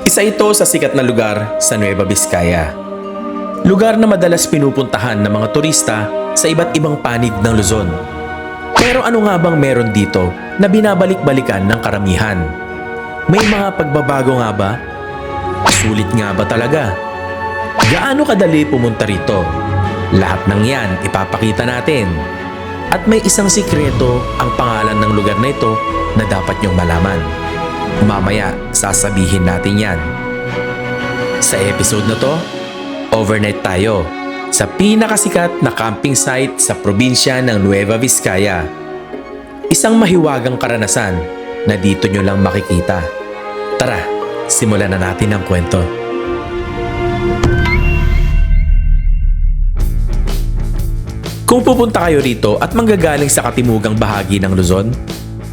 Isa ito sa sikat na lugar sa Nueva Vizcaya. Lugar na madalas pinupuntahan ng mga turista sa iba't ibang panig ng Luzon. Pero ano nga bang meron dito na binabalik-balikan ng karamihan? May mga pagbabago nga ba? Sulit nga ba talaga? Gaano kadali pumunta rito? Lahat ng yan ipapakita natin. At may isang sikreto ang pangalan ng lugar na ito na dapat niyong malaman. Mamaya sasabihin natin yan. Sa episode na to, overnight tayo sa pinakasikat na camping site sa probinsya ng Nueva Vizcaya. Isang mahiwagang karanasan na dito nyo lang makikita. Tara, simulan na natin ang kwento. Kung pupunta kayo rito at manggagaling sa katimugang bahagi ng Luzon,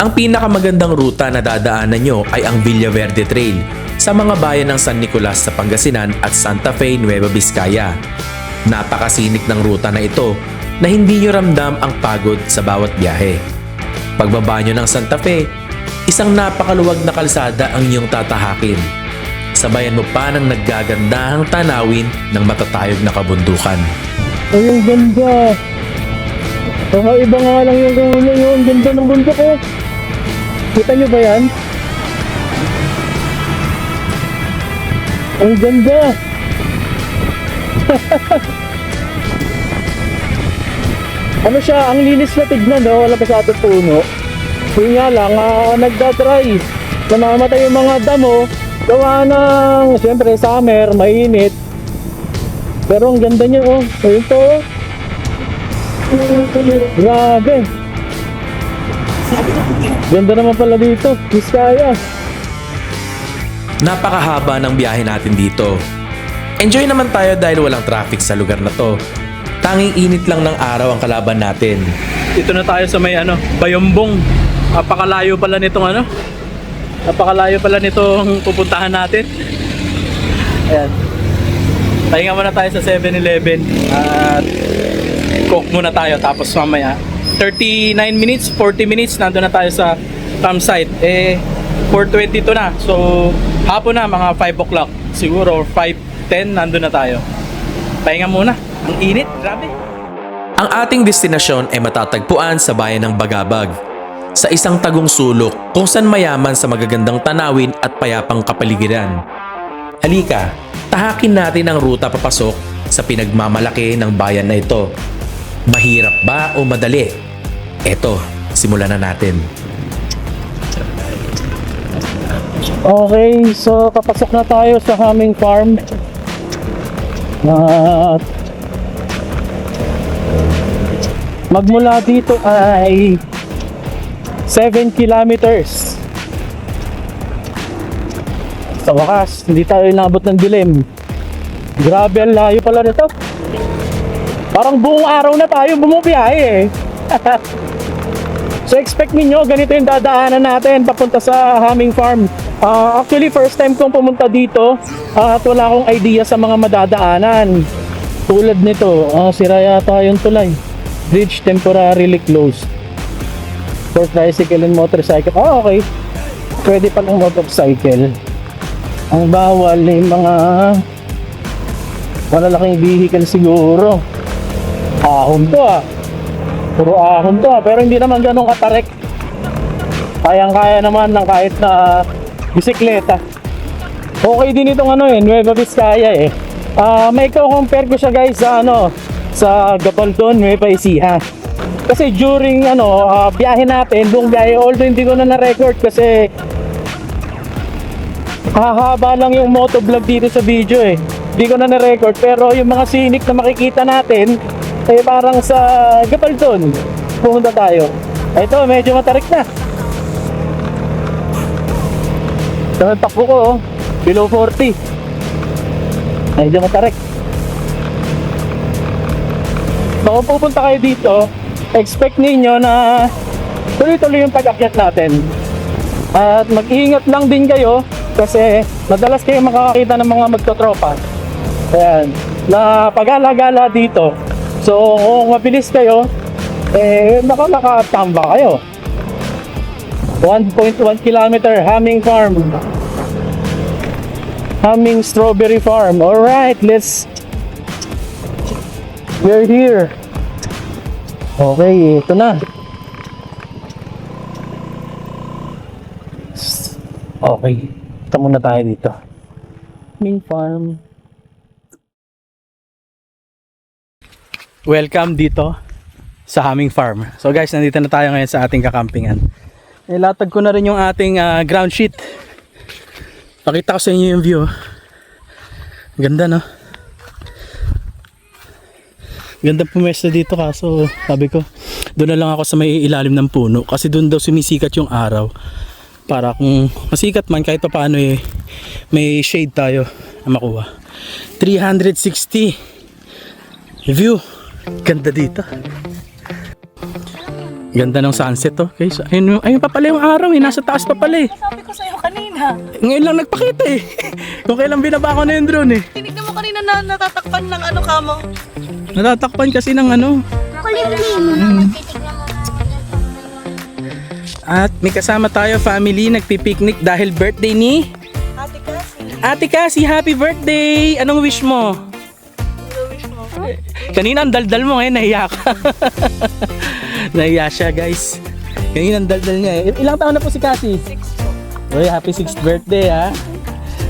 ang pinakamagandang ruta na dadaanan nyo ay ang Villaverde Trail sa mga bayan ng San Nicolas sa Pangasinan at Santa Fe, Nueva Vizcaya. Napakasinik ng ruta na ito na hindi nyo ramdam ang pagod sa bawat biyahe. Pagbaba nyo ng Santa Fe, isang napakaluwag na kalsada ang inyong tatahakin. Sabayan mo pa ng naggagandahang tanawin ng matatayog na kabundukan. Ay, ang ganda! Iba nga lang yung ulo yun. Ang ganda ng bundok ko. Kita nyo ba yan? Ang ganda! Ano siya, ang linis na tignan, no? Wala masyadong puno. Yun nga lang, nagdadry. Namamatay yung mga damo. Gawa ng, siyempre, summer, mainit. Pero ang ganda niya, oh. Ayun to, oh. Grabe. Ganda naman pala dito, Vizcaya. Napakahaba ng biyahe natin dito. Enjoy naman tayo dahil walang traffic sa lugar na to. Tanging init lang ng araw ang kalaban natin. Dito na tayo sa may Bayombong. Napakalayo pala nitong Napakalayo pala nitong pupuntahan natin. Ayan. Pahinga muna tayo sa 7-Eleven at coke muna tayo, tapos mamaya 39 minutes, 40 minutes nandun na tayo sa campsite. 4:22 na. So hapon na, mga 5 o'clock siguro, or 5:10 nandun na tayo. Pahinga muna. Ang init, grabe. Ang ating destinasyon ay matatagpuan sa bayan ng Bagabag, sa isang tagong sulok kung saan mayaman sa magagandang tanawin at payapang kapaligiran. Halika, tahakin natin ang ruta papasok sa pinagmamalaki ng bayan na ito. Mahirap ba o madali? Eto, simulan na natin. Okay, so papasok na tayo sa Humming Farm. At magmula dito ay 7 kilometers. Sa wakas, hindi tayo inabot ng dilim. Grabe, ang layo pala nito. Parang buong araw na tayo bumubiyahe eh. So expect niyo ganito yung dadaanan natin papunta sa Humming Farm. Actually, first time kong pumunta dito at wala akong idea sa mga madadaanan. Tulad nito, sira yata yung tulay. Bridge temporarily closed for tricycle and motorcycle. Okay. Pwede palang motorcycle. Ang bawal yung mga malalaking vehicle siguro. Ahon to Puro ahon to pero hindi naman ganun katarek. Kayang-kaya naman ng kahit na bisikleta. Okay din itong Nueva Vizcaya eh. May compare ko siya guys sa sa Gabaldon, Nueva Ecija. Kasi during biyahe natin, buong biyahe, although hindi ko na record kasi hahaba lang yung motovlog dito sa video eh. Hindi ko na record pero yung mga scenic na makikita natin parang sa Gabaldon pumunta tayo. Ito medyo matarik na. Ito ang takbo ko below 40. Medyo matarik. Kung pupunta kayo dito, expect ninyo na tuloy-tuloy yung pag-akyat natin. At mag-iingat lang din kayo kasi madalas kayo makakakita ng mga magtotropa. Ayan, na pag-alagala dito. So kung mabilis kayo, makakatamba kayo. 1.1 kilometer Humming Farm. Humming Strawberry Farm. Alright, we're here. Okay, ito na. Okay, ito muna tayo dito. Humming Farm. Welcome dito sa Humming Farm. So guys, nandito na tayo ngayon sa ating kakampingan. Ilatag ko na rin yung ating ground sheet. Pakita ko sa inyo yung view. Ganda, no? Ganda pumesta dito, kaso sabi ko doon na lang ako sa may ilalim ng puno kasi doon daw sumisikat yung araw para kung masikat man kahit pa paano may shade tayo na makuha. 360 view. Ganda dito. Ganda ng sunset, oh. Okay, so, ayun pa pala yung araw, nasa taas pa pala eh. Sabi ko sa'yo kanina. Ngayon lang nagpakita eh. Kung kailan binaba ko na yung drone eh. Tinignan mo kanina na natatakpan ng ano ka mo. Natatakpan kasi ng ano. At may kasama tayo, family, nagpipiknik dahil birthday ni Ate kasi. Ate Cassie. Happy birthday! Anong wish mo? Ano wish mo? Kanina ang daldal mo ngayon, nahiya ka. Nahiya siya, guys. Kanina ang daldal niya eh. Ilang taon na po si Cassie? 6 po. Uy, happy 6th birthday ha.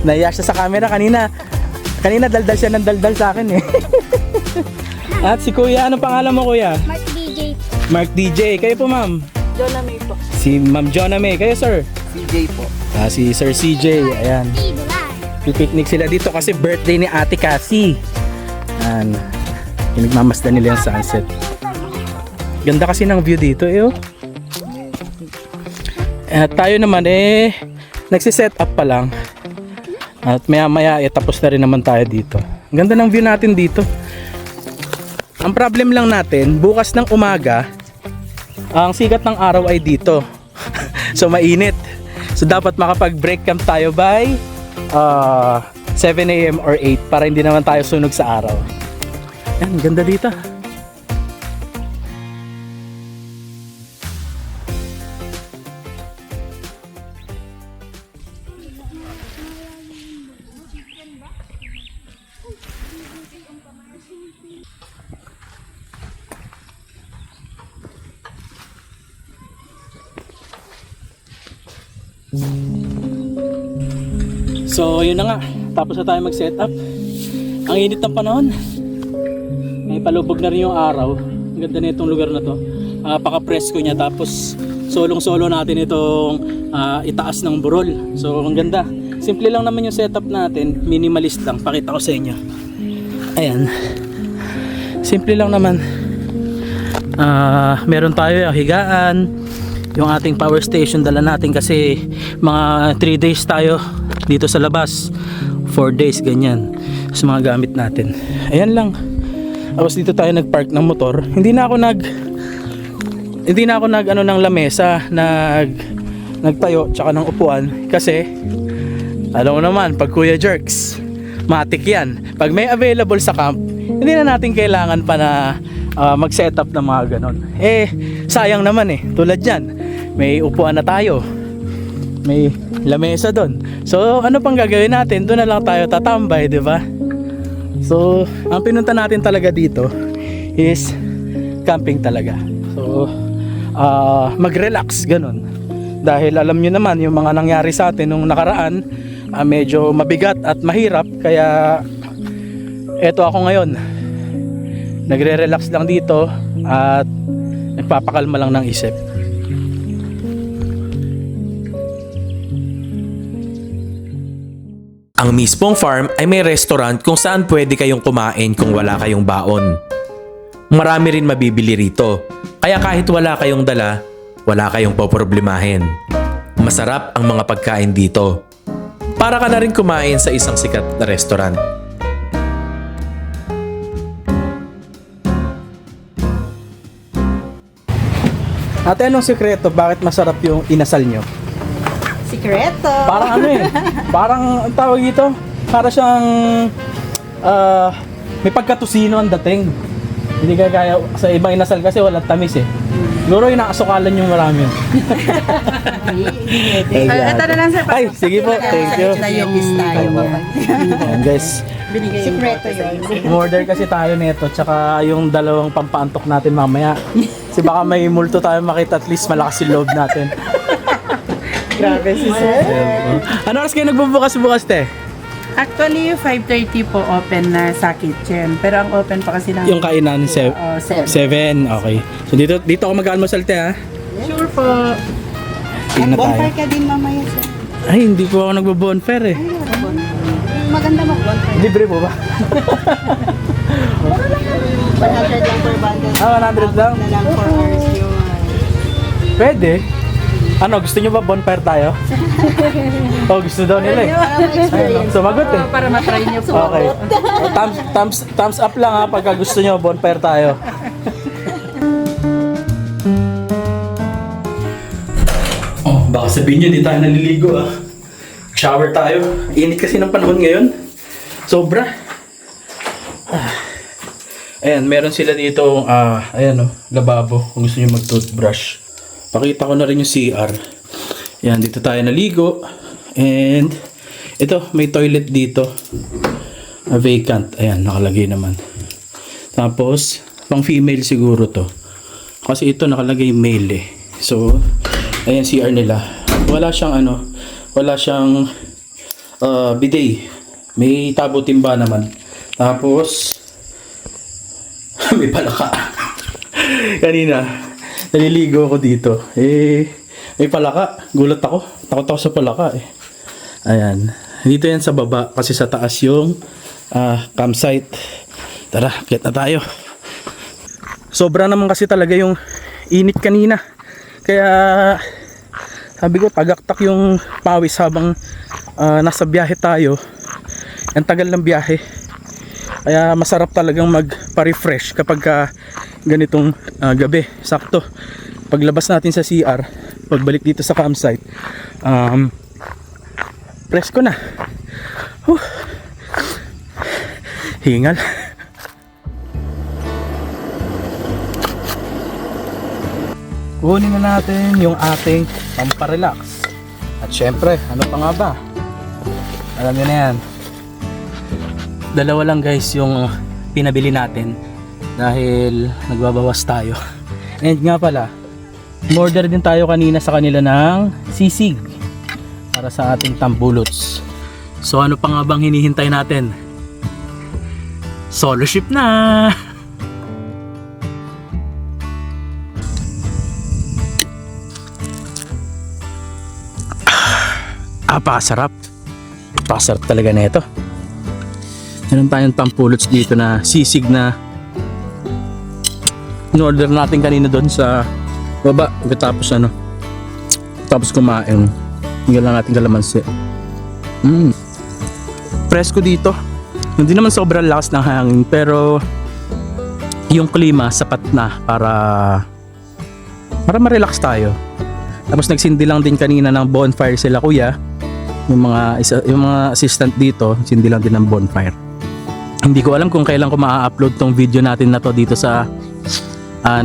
Nahiya siya sa camera kanina. Kanina daldal siya ng daldal sa akin eh. At si Kuya, ano pangalan mo Kuya? Mark DJ. Mark DJ. Kayo po ma'am? Jonah May po. Si Ma'am Jonah May. Kayo sir? CJ po. Si Sir CJ. Ayan. Pipiknik sila dito kasi birthday ni Ate Cassie. Ayan. Pinagmamasdan nila yung sunset. Ganda kasi ng view dito eh oh. At tayo naman nagsiset up pa lang. At maya maya tapos na rin naman tayo dito. Ang ganda ng view natin dito. Ang problem lang natin, bukas ng umaga, ang sikat ng araw ay dito. So mainit. So dapat makapag-break camp tayo by 7 AM or 8 para hindi naman tayo sunog sa araw. Yan, ganda dito. So yun na nga, tapos na tayo mag-set up. Ang init ng panahon. May palubog na rin yung araw. Ang ganda na itong lugar na to. Paka-presko niya, tapos solong-solo natin itong itaas ng burol. So ang ganda. Simple lang naman yung setup natin, minimalist lang. Pakita ko sa inyo. Ayan. Simple lang naman. Meron tayo higaan. Yung ating power station dala natin kasi mga 3 days tayo dito sa labas, 4 days ganyan sa mga gamit natin. Ayan lang. Tapos dito tayo nagpark ng motor. Hindi na ako nag ng lamesa, nagtayo tsaka ng upuan kasi alam mo naman pag Kuya Jerks matik yan. Pag may available sa camp, hindi na natin kailangan pa na mag-set up ng mga ganon. Sayang naman tulad yan. May upuan na tayo. May lamesa doon. So, ano pang gagawin natin? Doon na lang tayo tatambay, di ba? So, ang pinunta natin talaga dito is camping talaga. So, mag-relax, ganun. Dahil alam nyo naman, yung mga nangyari sa atin nung nakaraan, medyo mabigat at mahirap. Kaya, eto ako ngayon. Nagre-relax lang dito at nagpapakalma lang ng isip. Ang mismong farm ay may restaurant kung saan pwede kayong kumain kung wala kayong baon. Marami rin mabibili rito, kaya kahit wala kayong dala, wala kayong poproblemahin. Masarap ang mga pagkain dito. Para ka na rin kumain sa isang sikat na restaurant. Ate, anong sekreto? Bakit masarap yung inasal nyo? Sikreto. Parang parang ang tawag dito, para siyang may pagkatusino ang dating. Hindi kagaya sa ibang inasal kasi walang tamis eh. Siguro yung nakasukalan yung marami. Ito na lang sir. Ay, sige po. Thank you. Na yung Ayan, guys. binigay yung Sikreto yun. Order kasi tayo nito tsaka yung dalawang pampaantok natin mamaya. Kasi baka may multo tayo makita, at least malakas yung loob natin. Grabe si sir. Ano oras kayo nagbubukas-bukas, te? Actually, 5:30 po open na sa kitchen. Pero ang open pa kasi lang Yung kainan, 7. 7. Okay. So dito ako mag-almusal, te, ha? Sure po. Tingnan tayo. Bonfire ka din mamaya sir. Ay, hindi po ako nagbo-bonfire eh. Maganda mag-bonfire. Libre po ba? 100 lang per bundle. 100 lang? Na lang 4 hours yung... Pwede. Ano, gusto nyo ba bonfire tayo? Oh, gusto daw nila eh. Parang experience. Sumagot eh. Para matry niyo po. Okay. Thumbs up lang ha pagka gusto nyo bonfire tayo. Oh, baka sabihin nyo, di tayo naliligo ah. Shower tayo. Init kasi ng panahon ngayon. Sobra. Ayan, meron sila dito, ayan lababo kung gusto nyo mag-toothbrush. Pakita ko na rin yung CR. Ayan, dito tayo naligo. And, ito, may toilet dito. Vacant. Ayan, nakalagay naman. Tapos, pang female siguro to. Kasi ito nakalagay male eh. So, ayan CR nila. Wala siyang wala siyang bidet. May tabo timba naman. Tapos, may palaka. Kanina, naliligo ako dito. May palaka. Gulat ako. Takot ako sa palaka eh. Ayan. Dito yan sa baba kasi sa taas yung campsite. Tara, get na tayo. Sobra naman kasi talaga yung init kanina. Kaya sabi ko tagaktak yung pawis habang nasa biyahe tayo. Ang tagal ng biyahe. Kaya masarap talagang magpa-refresh kapag ganitong gabi. Sakto. Paglabas natin sa CR, pagbalik dito sa campsite, presko na. Hingal. Kunin na natin yung ating pamparelax. At syempre, ano pa nga ba? Alam nyo na yan. Dalawa lang guys yung pinabili natin dahil nagbabawas tayo. And nga pala, order din tayo kanina sa kanila ng sisig para sa ating tambulots. So ano pa nga bang hinihintay natin? Solo ship na! Napakasarap. Napakasarap talaga na ito. Meron tayong tampulots dito na sisig na in-order natin kanina doon sa baba. Tapos kumain. Hingga lang natin kalamansi. Presko dito. Hindi naman sobrang lakas ng hangin pero yung klima sapat na para ma-relax tayo. Tapos nagsindi lang din kanina ng bonfire sila kuya. Yung mga assistant dito, sindi lang din ng bonfire. Hindi ko alam kung kailan ko ma-upload tong video natin na to dito sa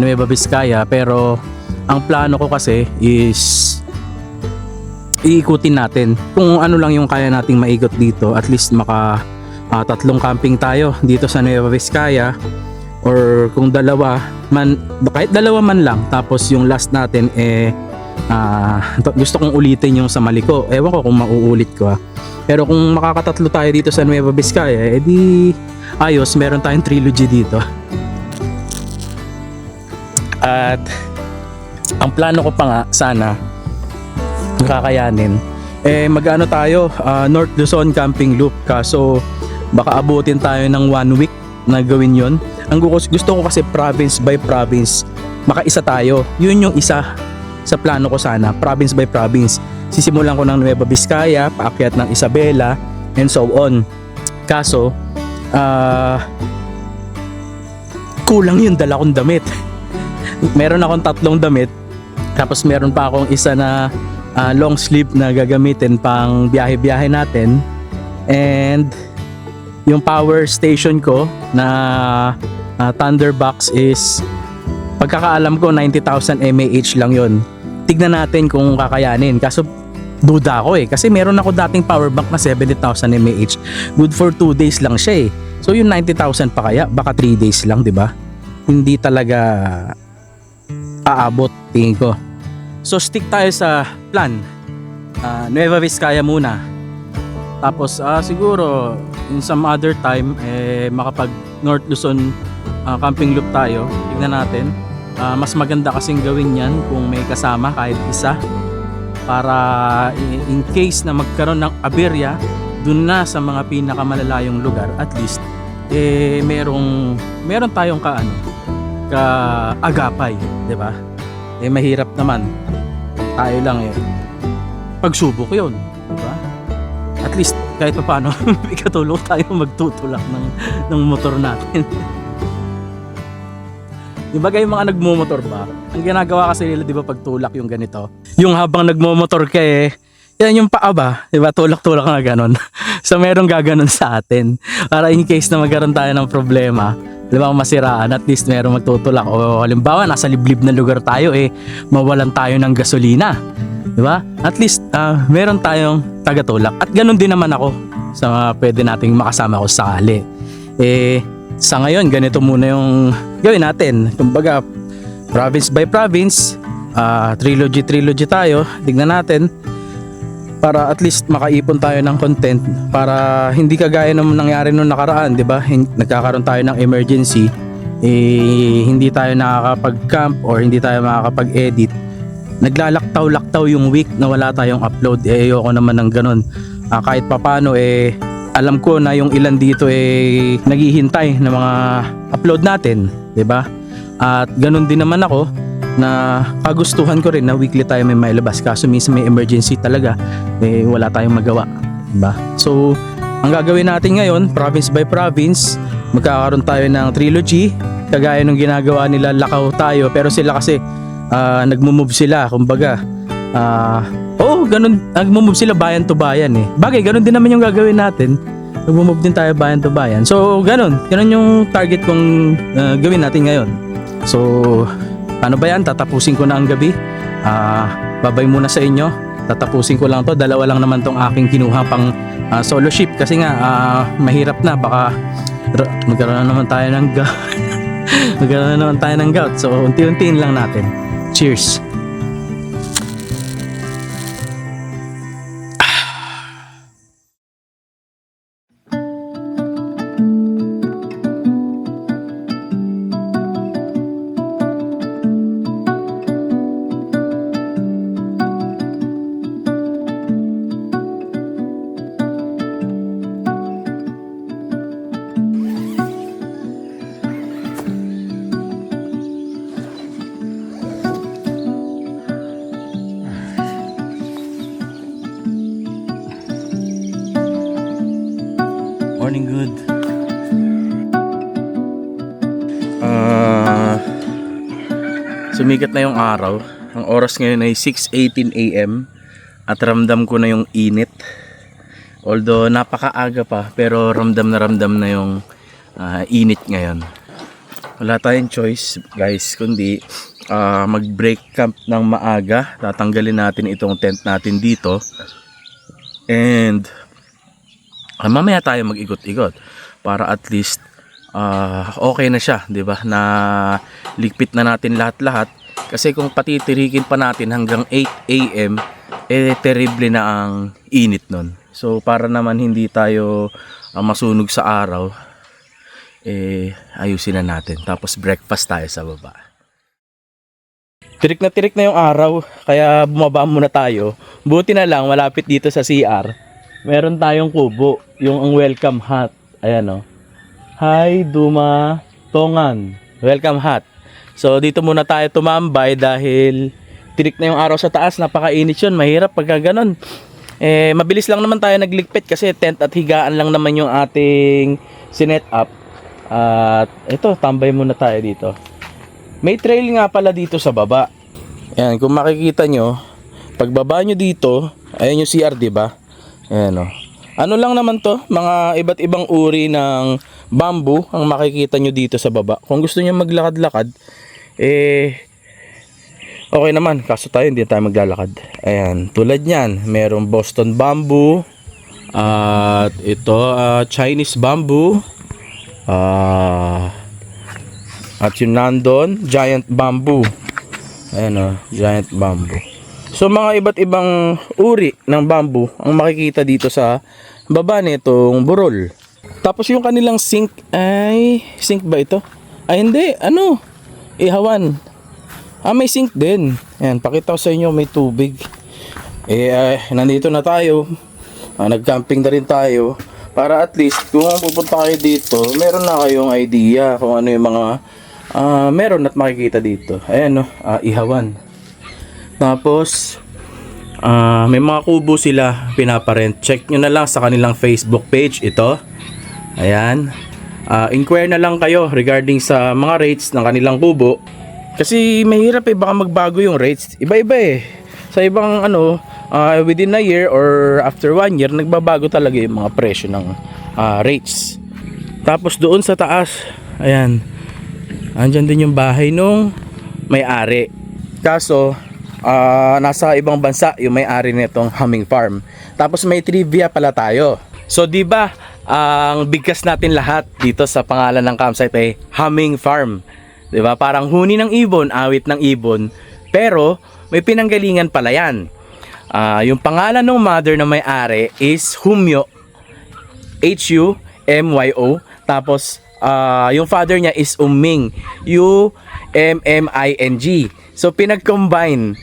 Nueva Vizcaya, pero ang plano ko kasi is iikutin natin kung ano lang yung kaya nating maigot dito. At least maka 3 camping tayo dito sa Nueva Vizcaya, or kung dalawa man, kahit dalawa man lang. Tapos yung last natin gusto kong ulitin yung sa Maliko. Ewan ko kung mauulit ko Pero kung makakatatlo tayo dito sa Nueva Vizcaya, edi ayos, meron tayong trilogy dito. At ang plano ko pa nga sana nakakayanin mag-ano tayo, North Luzon Camping Loop. Kaso baka abutin tayo ng 1 week na gawin yon. Ang gusto ko kasi province by province, makaisa tayo. Yun yung isa sa plano ko sana, province by province. Sisimulan ko ng Nueva Vizcaya, paakyat ng Isabela, and so on. Kaso kulang yung dala kong damit. Meron akong 3 damit, tapos meron pa akong isa na long sleeve na gagamitin pang biyahe-biyahe natin, and yung power station ko na Thunderbox is, pagkakaalam ko 90,000 mAh lang yon. Tignan natin kung kakayanin. Kaso duda ako kasi meron ako dating power bank na 70,000 mAh. Good for 2 days lang siya So yung 90,000 pa kaya, baka 3 days lang, di ba? Hindi talaga aabot, tingin ko. So stick tayo sa plan. Nueva Vizcaya muna. Tapos siguro in some other time makapag North Luzon camping loop tayo. Tignan natin. Mas maganda kasing gawin yan kung may kasama kahit isa, para in case na magkaroon ng aberya dun na sa mga pinakamalalayong lugar, at least meron tayong kaagapay, 'di ba? Mahirap naman tayo lang pagsubok 'yon, 'di ba? At least kahit paano may katulong tayo magtutulak ng motor natin. Di ba kayong mga nagmumotor ba? Ang ginagawa kasi nila, di ba, pagtulak yung ganito, yung habang nagmumotor ka yan yung paa ba, di ba, tulak-tulak na ganon. So merong gaganon sa atin para in case na magkaroon tayo ng problema, di ba, masiraan, at least merong magtutulak. O halimbawa nasa liblib na lugar tayo mawalan tayo ng gasolina, di ba? At least meron tayong tagatulak. At ganon din naman ako sa mga pwede nating makasama ko sakali. Sa ngayon, ganito muna yung gawin natin. Kumbaga, province by province, trilogy tayo. Tignan natin para at least makaipon tayo ng content, para hindi kagaya ng nangyari nung nakaraan, di ba? Nagkakaroon tayo ng emergency, hindi tayo nakakapag-camp or hindi tayo makakapag-edit. Naglalaktaw-laktaw yung week na wala tayong upload. Ayoko naman ng ganun. Kahit papano alam ko na yung ilan dito naghihintay ng mga upload natin, 'di ba? At ganun din naman ako, na kagustuhan ko rin na weekly tayo may mailabas, kaso minsan may emergency talaga, wala tayong magawa, 'di ba? So, ang gagawin natin ngayon, province by province, magkakaroon tayo ng trilogy, kagaya ng ginagawa nila Lakaw tayo, pero sila kasi nagmo-move sila, kumbaga ganun, nagmo-move sila bayan to bayan Bagay, ganun din naman yung gagawin natin. Nagmo-move din tayo bayan to bayan. So, ganun yung target kong gawin natin ngayon. So, ano ba yan? Tatapusin ko na ang gabi. Babay muna sa inyo. Tatapusin ko lang to. Dalawa lang naman tong aking kinuha pang solo ship. Kasi nga, mahirap na. Baka magkaroon na naman tayo ng gout. Magkaroon na naman tayo ng gout. So, unti-untiin lang natin. Cheers! Morning, good. Sumikat na yung araw. Ang oras ngayon ay 6:18 AM at ramdam ko na yung init. Although napakaaga pa, pero ramdam na yung init ngayon. Wala tayong choice, guys, kundi mag-break camp ng maaga. Tatanggalin natin itong tent natin dito. And mamaya tayo mag-ikot-ikot para at least okay na siya, 'di ba? Na ligpit na natin lahat-lahat, kasi kung patitirikin pa natin hanggang 8 AM, terrible na ang init nun. So para naman hindi tayo masunog sa araw, ayusin na natin. Tapos breakfast tayo sa baba. Tirik na yung araw, kaya bumaba muna tayo. Buti na lang malapit dito sa CR, meron tayong kubo, yung ang welcome hut. Ayan Hi Duma Tongan, welcome hut. So dito muna tayo tumambay dahil tirik na yung araw sa taas, napakainit yun, mahirap pagka ganun. Mabilis lang naman tayo nagligpit kasi tent at higaan lang naman yung ating sinet up. At ito, tambay muna tayo dito. May trail nga pala dito sa baba. Ayan, kung makikita nyo, pagbaba nyo dito, ayan yung CR, diba? Ayan Ano lang naman to, mga iba't ibang uri ng bamboo ang makikita nyo dito sa baba. Kung gusto nyo maglakad-lakad, okay naman, kaso tayo hindi tayo maglalakad. Ayan, tulad nyan, merong Boston bamboo, at ito Chinese bamboo, at yung nandun, giant bamboo. Ayan giant bamboo. So mga iba't ibang uri ng bamboo ang makikita dito sa baba nitong burol. Tapos yung kanilang sink ay, sink ba ito? Ay hindi, ihawan. May sink din. Ayan, pakita ko sa inyo, may tubig. Nandito na tayo. Nag-camping na rin tayo. Para at least kung pupunta kayo dito, meron na kayong idea kung ano yung mga meron at makikita dito. Ayan ihawan. Tapos may mga kubo sila pinaparent. Check nyo na lang sa kanilang Facebook page ito. Ayan. Inquire na lang kayo regarding sa mga rates ng kanilang kubo. Kasi mahirap baka magbago yung rates. Iba-iba Sa ibang within a year or after 1 year, nagbabago talaga yung mga presyo ng rates. Tapos doon sa taas, ayan, andyan din yung bahay nung may-ari. Kaso nasa ibang bansa yung may-ari nitong Humming Farm. Tapos may trivia pala tayo. So di ba ang bigkas natin lahat dito sa pangalan ng campsite ay Humming Farm. Di ba? Parang huni ng ibon, awit ng ibon. Pero may pinanggalingan pala yan. Yung pangalan ng mother na may-ari is Humyo, Humyo. Tapos yung father niya is Umming, Umming. So pinag-combine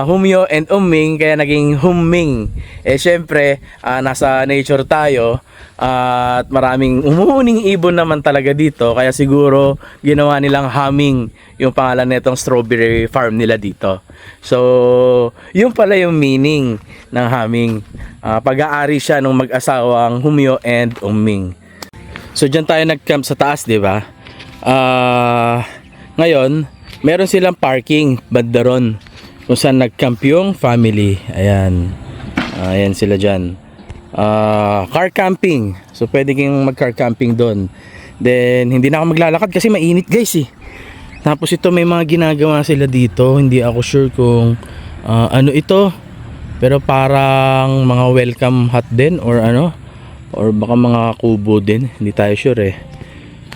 Humyo and Umming, kaya naging Humming. Syempre nasa nature tayo, at maraming umuuning ibon naman talaga dito, kaya siguro ginawa nilang Humming yung pangalan nitong strawberry farm nila dito. So yun pala yung meaning ng Humming. Pag-aari siya ng mag-asawang Humyo and Umming. So dyan tayo nag-camp sa taas, di ba? Ngayon meron silang parking banda ron kung saan nag-camp yung family. Ayan. Ayan sila dyan. Car camping. So pwede kayong mag-car camping doon. Then hindi na ako maglalakad kasi mainit guys Tapos ito may mga ginagawa sila dito. Hindi ako sure kung ano ito. Pero parang mga welcome hut din or or baka mga kubo din. Hindi tayo sure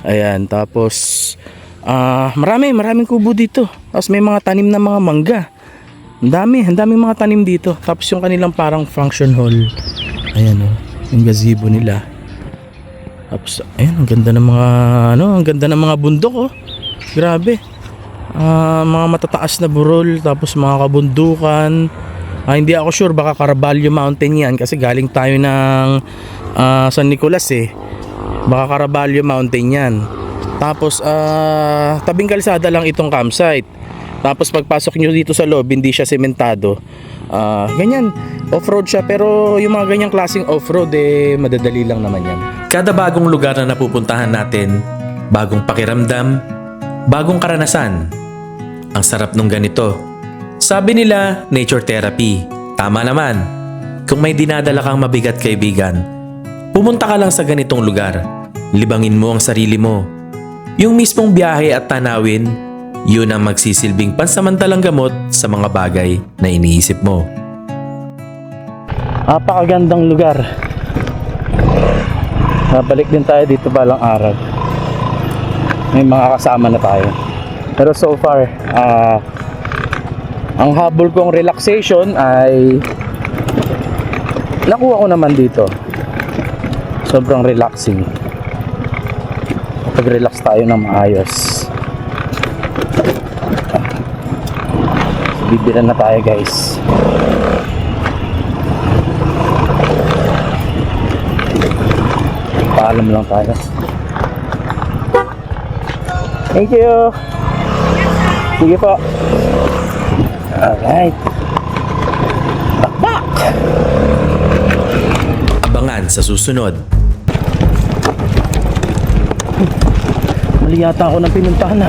Ayan. Tapos maraming kubo dito. Tapos may mga tanim na mga mangga. Ang daming mga tanim dito. Tapos yung kanilang parang function hall. Ayan yung gazebo nila. Tapos ayan, ang ganda ng mga bundok Grabe. Mga matataas na burol, tapos mga kabundukan. Hindi ako sure, baka Caraballo Mountain yan kasi galing tayo ng San Nicolas Baka Caraballo Mountain yan. Tapos tabing kalsada lang itong campsite. Tapos pagpasok nyo dito sa loob, hindi siya sementado. Ganyan, off-road siya, pero yung mga ganyang klaseng off-road madadali lang naman yan. Kada bagong lugar na napupuntahan natin, bagong pakiramdam, bagong karanasan. Ang sarap nung ganito. Sabi nila, nature therapy. Tama naman. Kung may dinadala kang mabigat kaibigan, pumunta ka lang sa ganitong lugar. Libangin mo ang sarili mo. Yung mismong biyahe at tanawin, yun ang magsisilbing pansamantalang gamot sa mga bagay na iniisip mo. Napakagandang lugar. Balik din tayo dito balang araw. May mga kasama na tayo. Pero so far, ang habol kong relaxation ay nakuha ko naman dito. Sobrang relaxing. Pag-relax tayo ng maayos. Bibilan na tayo guys. Paalam lang tayo. Thank you. Sige po. Alright. Bakbak. Abangan sa susunod. Mali yata ako ng pinuntahan